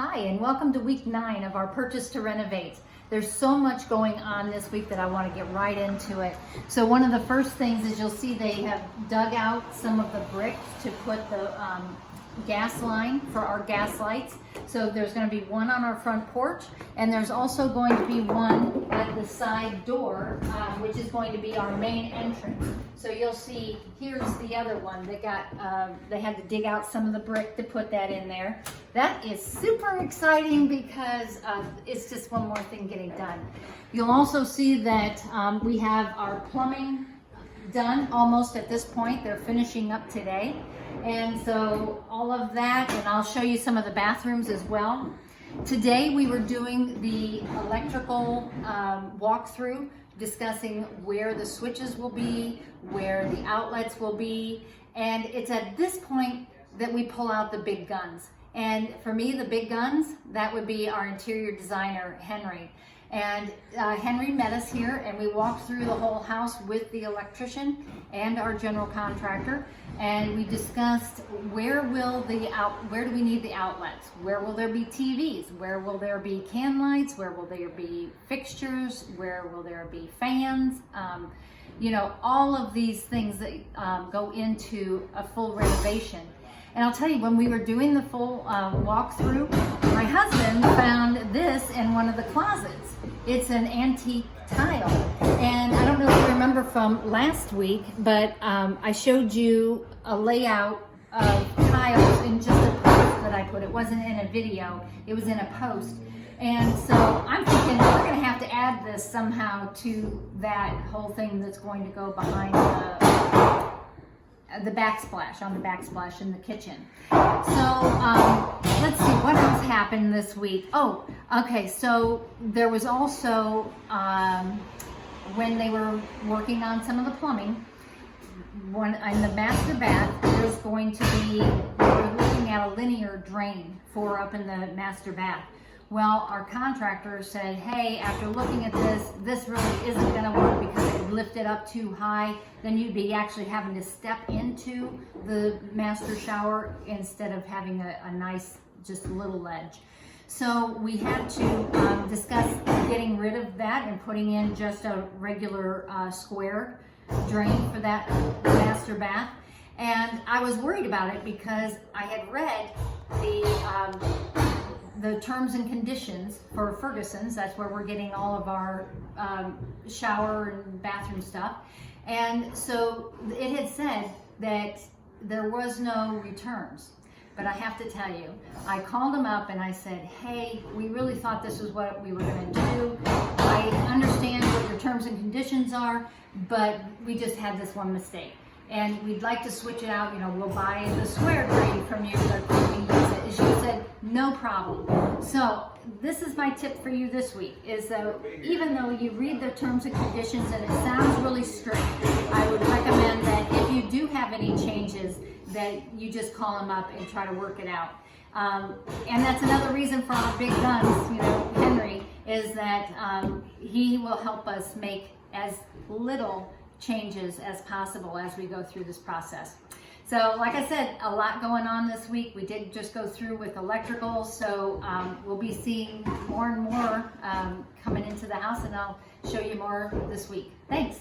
Hi, and welcome to week 9 of our Purchase to Renovate. There's so much going on this week that I want to get right into it. So one of the first things is you'll see they have dug out some of the bricks to put the gas line for our gas lights. So there's going to be one on our front porch, and there's also going to be one at the side door, which is going to be our main entrance. So you'll see, here's the other one that got, they had to dig out some of the brick to put that in there. That is super exciting because it's just one more thing getting done. You'll also see that we have our plumbing done almost at this point. They're finishing up today. And so all of that, and I'll show you some of the bathrooms as well. Today we were doing the electrical walkthrough, discussing where the switches will be, where the outlets will be, and it's at this point that we pull out the big guns. And for me, the big guns, that would be our interior designer, Henry. And Henry met us here, and we walked through the whole house with the electrician and our general contractor, and we discussed where do we need the outlets? Where will there be TVs? Where will there be can lights? Where will there be fixtures? Where will there be fans? You know, all of these things that go into a full renovation. And I'll tell you, when we were doing the full walkthrough, my husband found this in one of the closets. It's an antique tile. And I don't know if you remember from last week, but I showed you a layout of tiles in just a post that I put. It wasn't in a video, it was in a post. And so I'm thinking we're gonna have to add this somehow to that whole thing that's going to go behind the backsplash, on the backsplash in the kitchen. So let's see, what else happened this week? Oh, okay, so there was also, when they were working on some of the plumbing, in the master bath, there's going to be, we're looking at a linear drain for up in the master bath. Well, our contractor said, hey, after looking at this really isn't gonna work because it lifted up too high. Then you'd be actually having to step into the master shower instead of having a nice, just little ledge. So we had to discuss getting rid of that and putting in just a regular square drain for that master bath. And I was worried about it because I had read the terms and conditions for Ferguson's. That's where we're getting all of our shower and bathroom stuff. And so it had said that there was no returns. But I have to tell you, I called them up and I said, hey, we really thought this was what we were going to do. I understand what your terms and conditions are, but we just had this one mistake. And we'd like to switch it out, you know, we'll buy the square drain from you, but we use it. And she said, no problem. So this is my tip for you this week, is that even though you read the terms and conditions and it sounds really strict, I would recommend that if you do have any changes, that you just call them up and try to work it out. And that's another reason for our big guns, you know, Henry, is that he will help us make as little changes as possible as we go through this process. So like I said, a lot going on this week. We did just go through with electrical, so we'll be seeing more and more coming into the house, and I'll show you more this week. Thanks.